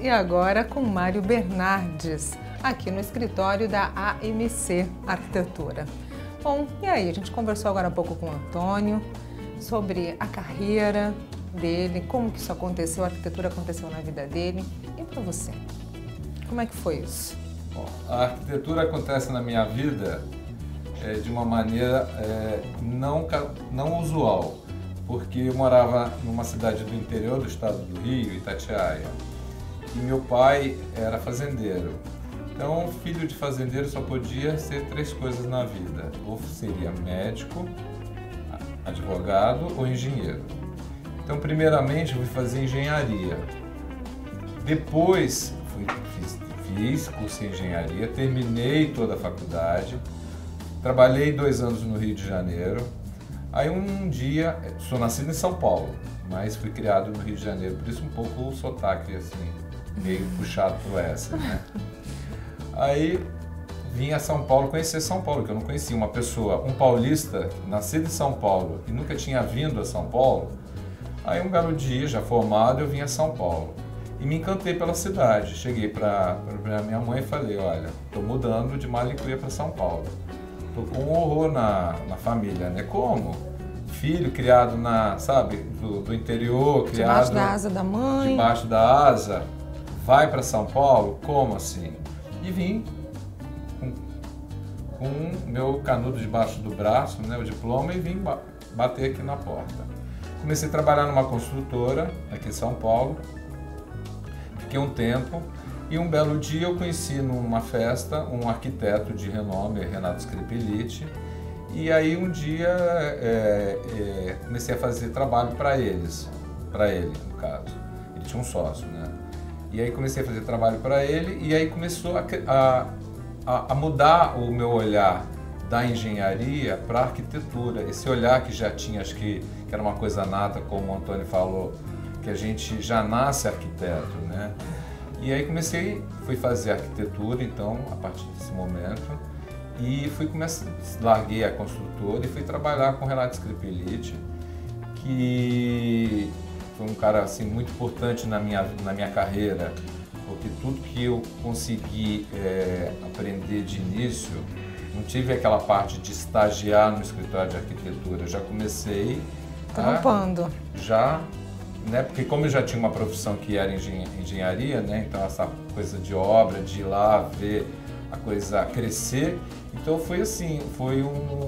E agora com Mário Bernardes, aqui no escritório da AMC Arquitetura. Bom, e aí, a gente conversou agora um pouco com o Antônio sobre a carreira dele, como que isso aconteceu, a arquitetura aconteceu na vida dele. E para você, como é que foi isso? Bom, a arquitetura acontece na minha vida de uma maneira não usual, porque eu morava numa cidade do interior do estado do Rio, Itatiaia, e meu pai era fazendeiro. Então, filho de fazendeiro só podia ser três coisas na vida: ou seria médico, advogado ou engenheiro. Então, primeiramente, eu fui fazer engenharia. Depois, fiz curso em engenharia, terminei toda a faculdade, trabalhei 2 anos no Rio de Janeiro. Aí um dia, sou nascido em São Paulo, mas fui criado no Rio de Janeiro, por isso um pouco o sotaque assim, meio puxado pro S, né? Aí vim a São Paulo conhecer São Paulo, que eu não conhecia. Uma pessoa, um paulista, nascido em São Paulo e nunca tinha vindo a São Paulo. Aí um belo dia, já formado, eu vim a São Paulo e me encantei pela cidade. Cheguei para minha mãe e falei: olha, estou mudando de Malicuia para São Paulo. Estou com um horror na família, né? Como? Filho criado do interior, criado debaixo da asa da mãe. Debaixo da asa, vai para São Paulo? Como assim? E vim com o meu canudo debaixo do braço, né, o diploma, e vim bater aqui na porta. Comecei a trabalhar numa construtora aqui em São Paulo, fiquei um tempo, e um belo dia eu conheci numa festa um arquiteto de renome, Renato Scripeliti, e aí um dia comecei a fazer trabalho para ele, no caso. Ele tinha um sócio, né? E aí comecei a fazer trabalho para ele, e aí começou a mudar o meu olhar da engenharia para a arquitetura. Esse olhar que já tinha, acho que era uma coisa nata, como o Antônio falou, que a gente já nasce arquiteto, né? E aí fui fazer arquitetura, então, a partir desse momento, e larguei a construtora e fui trabalhar com o Renato Scripeliti, que foi um cara assim, muito importante na minha carreira, porque tudo que eu consegui aprender de início, não tive aquela parte de estagiar no escritório de arquitetura, eu já comecei trampando. Né, porque como eu já tinha uma profissão que era engenharia, né, então essa coisa de obra, de ir lá ver a coisa crescer, então foi assim,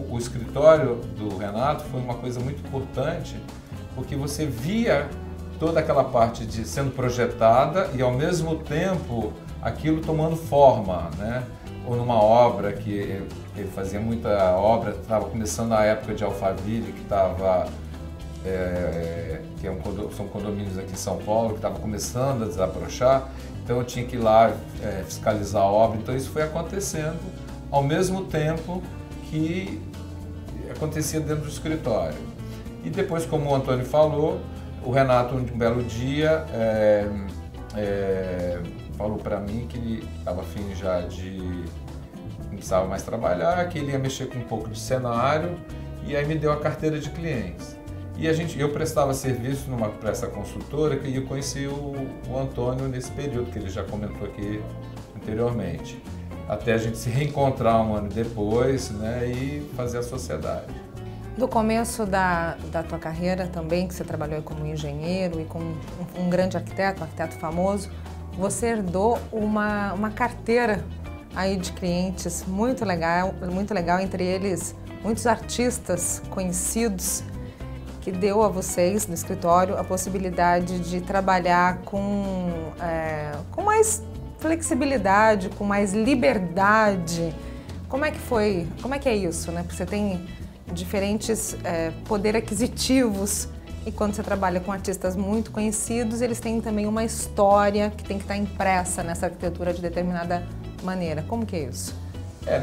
o escritório do Renato foi uma coisa muito importante, porque você via toda aquela parte de sendo projetada e ao mesmo tempo aquilo tomando forma, né? Ou numa obra que ele fazia muita obra, estava começando a época de Alphaville, que estava são condomínios aqui em São Paulo, que estava começando a desabrochar, então eu tinha que ir lá fiscalizar a obra, então isso foi acontecendo ao mesmo tempo que acontecia dentro do escritório. E depois, como o Antônio falou, o Renato, um belo dia, falou para mim que ele estava afim já não precisava mais trabalhar, que ele ia mexer com um pouco de cenário, e aí me deu a carteira de clientes. E eu prestava serviço para essa consultora, que eu conheci o Antônio nesse período, que ele já comentou aqui anteriormente, até a gente se reencontrar um ano depois, né, e fazer a sociedade. Do começo da tua carreira também, que você trabalhou como engenheiro e com um grande arquiteto, um arquiteto famoso, você herdou uma carteira aí de clientes muito legal, entre eles muitos artistas conhecidos, que deu a vocês no escritório a possibilidade de trabalhar com mais flexibilidade, com mais liberdade. Como é que foi? Como é que é isso, né? Porque você tem diferentes poder aquisitivos, e quando você trabalha com artistas muito conhecidos, eles têm também uma história que tem que estar impressa nessa arquitetura de determinada maneira. Como que é isso?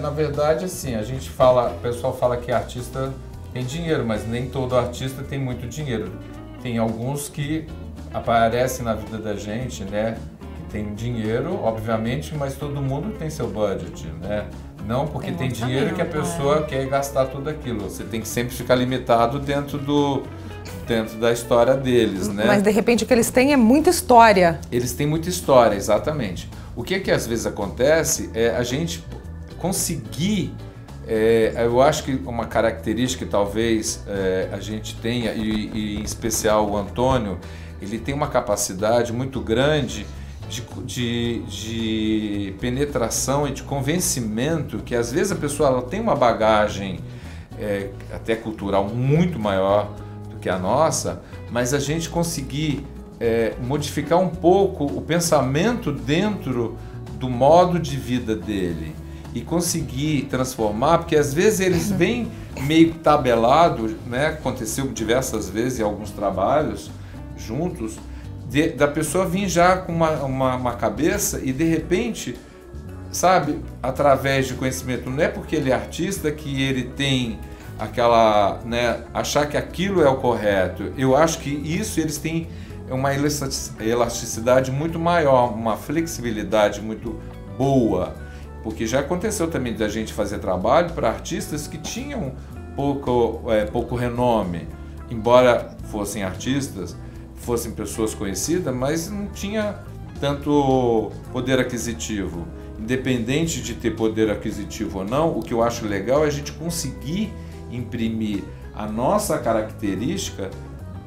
Na verdade, assim, o pessoal fala que artista tem dinheiro, mas nem todo artista tem muito dinheiro. Tem alguns que aparecem na vida da gente, né, que tem dinheiro, obviamente, mas todo mundo tem seu budget, né? Não porque tem dinheiro que a pessoa quer gastar tudo aquilo. Você tem que sempre ficar limitado dentro dentro da história deles, né? Mas de repente o que eles têm é muita história. Eles têm muita história, exatamente. O que às vezes acontece é a gente conseguir, eu acho que uma característica que talvez a gente tenha, e em especial o Antônio, ele tem uma capacidade muito grande de penetração e de convencimento, que às vezes a pessoa ela tem uma bagagem até cultural muito maior do que a nossa, mas a gente conseguir modificar um pouco o pensamento dentro do modo de vida dele e conseguir transformar, porque às vezes eles vêm meio tabelados, né? Aconteceu diversas vezes em alguns trabalhos juntos, da pessoa vir já com uma cabeça e de repente, sabe, através de conhecimento, não é porque ele é artista que ele tem aquela, né, achar que aquilo é o correto. Eu acho que isso eles têm uma elasticidade muito maior, uma flexibilidade muito boa, porque já aconteceu também da gente fazer trabalho para artistas que tinham pouco renome, embora fossem artistas, fossem pessoas conhecidas, mas não tinha tanto poder aquisitivo. Independente de ter poder aquisitivo ou não, o que eu acho legal é a gente conseguir imprimir a nossa característica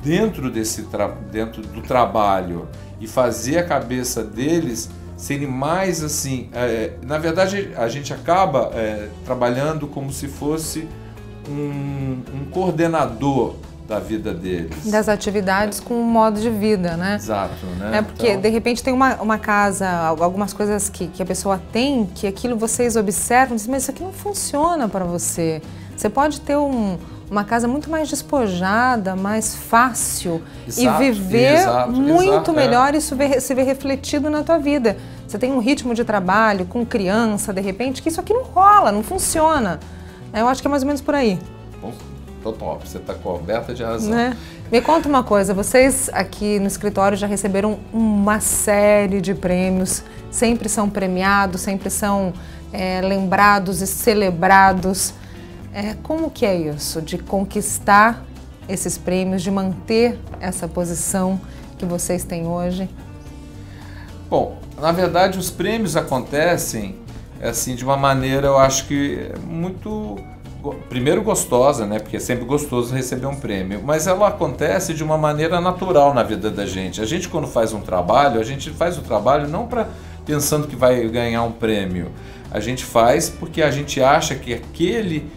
dentro do trabalho e fazer a cabeça deles serem mais assim. Na verdade, a gente acaba trabalhando como se fosse um coordenador da vida deles. Das atividades com um modo de vida, né? Exato, né? Porque então, de repente tem uma casa, algumas coisas que a pessoa tem, que aquilo vocês observam e dizem, mas isso aqui não funciona para você. Você pode ter uma casa muito mais despojada, mais fácil, exato, e viver muito melhor, isso se vê refletido na tua vida. Você tem um ritmo de trabalho com criança, de repente, que isso aqui não rola, não funciona. Eu acho que é mais ou menos por aí. Total, você está coberta de razão. Né? Me conta uma coisa, vocês aqui no escritório já receberam uma série de prêmios, sempre são premiados, sempre são lembrados e celebrados. Como que é isso, de conquistar esses prêmios, de manter essa posição que vocês têm hoje? Bom, na verdade os prêmios acontecem assim, de uma maneira, eu acho que muito... Primeiro gostosa, né? Porque é sempre gostoso receber um prêmio, mas ela acontece de uma maneira natural na vida da gente. A gente quando faz um trabalho, a gente faz o trabalho não pensando que vai ganhar um prêmio. A gente faz porque a gente acha que aquele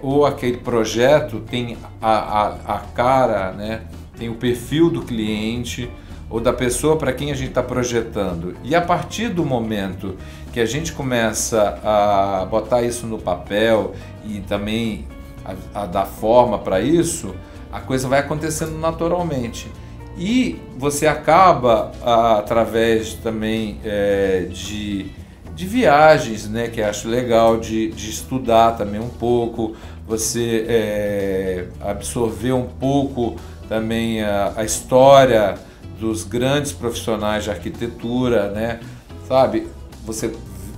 ou aquele projeto tem a cara, né? Tem o perfil do cliente ou da pessoa para quem a gente está projetando. E a partir do momento que a gente começa a botar isso no papel e também a dar forma para isso, a coisa vai acontecendo naturalmente. E você acaba, através também de viagens, né, que eu acho legal, de estudar também um pouco, você absorver um pouco também a história dos grandes profissionais de arquitetura, né? Sabe,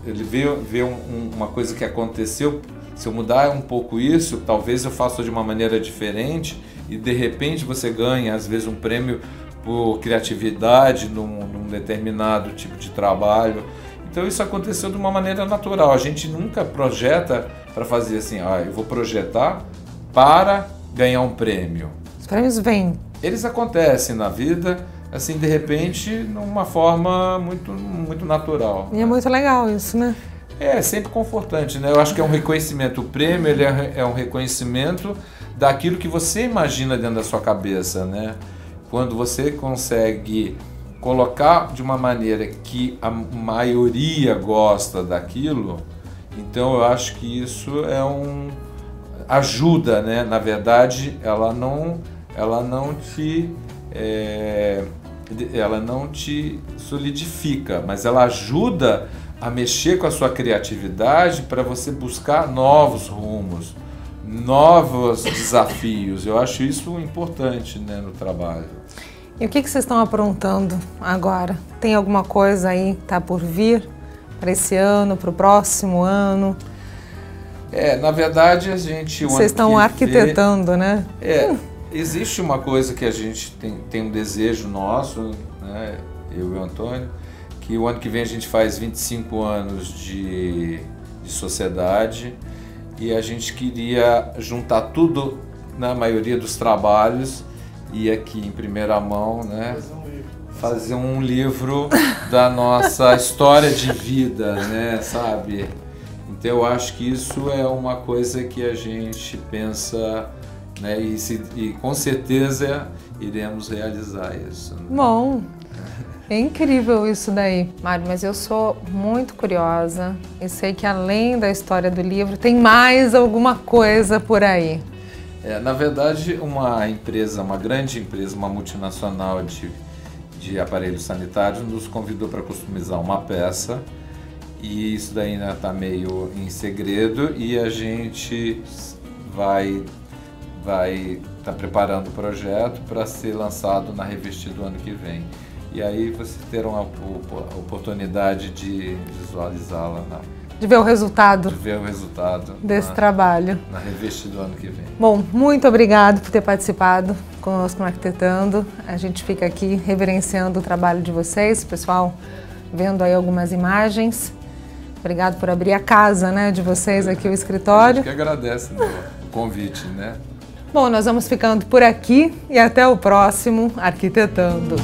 ele vê uma coisa que aconteceu, se eu mudar um pouco isso, talvez eu faça de uma maneira diferente e de repente você ganha às vezes um prêmio por criatividade num determinado tipo de trabalho. Então isso aconteceu de uma maneira natural, a gente nunca projeta para fazer assim, eu vou projetar para ganhar um prêmio. Os prêmios vêm. Eles acontecem na vida, assim, de repente, numa forma muito, muito natural. E é muito legal isso, né? É sempre confortante, né? Eu acho que é um reconhecimento. O prêmio ele é um reconhecimento daquilo que você imagina dentro da sua cabeça, né? Quando você consegue colocar de uma maneira que a maioria gosta daquilo, então eu acho que isso ajuda, né? Na verdade, ela não te solidifica, mas ela ajuda a mexer com a sua criatividade para você buscar novos rumos, novos desafios. Eu acho isso importante, né, no trabalho. E o que vocês estão aprontando agora? Tem alguma coisa aí que está por vir para esse ano, para o próximo ano? Na verdade, a gente... Vocês estão arquitetando, né? Existe uma coisa que a gente tem um desejo nosso, né, eu e o Antônio, que o ano que vem a gente faz 25 anos de sociedade e a gente queria juntar tudo, na maioria dos trabalhos, e aqui em primeira mão, né, fazer um livro da nossa história de vida, né, sabe? Então eu acho que isso é uma coisa que a gente pensa, né, e com certeza iremos realizar isso. Né? Bom, é incrível isso daí, Mário, mas eu sou muito curiosa e sei que além da história do livro tem mais alguma coisa por aí. Na verdade, uma empresa, uma grande empresa, uma multinacional de aparelhos sanitários nos convidou para customizar uma peça e isso daí ainda está meio em segredo e a gente vai estar preparando o projeto para ser lançado na Revestir do ano que vem. E aí vocês terão a oportunidade de visualizá-la, de ver o resultado, desse trabalho na Revestir do ano que vem. Bom, muito obrigado por ter participado conosco no Arquitetando. A gente fica aqui reverenciando o trabalho de vocês, pessoal, vendo aí algumas imagens. Obrigado por abrir a casa, né, de vocês aqui, o escritório. A gente que agradece, né, o convite, né? Bom, nós vamos ficando por aqui e até o próximo Arquitetando.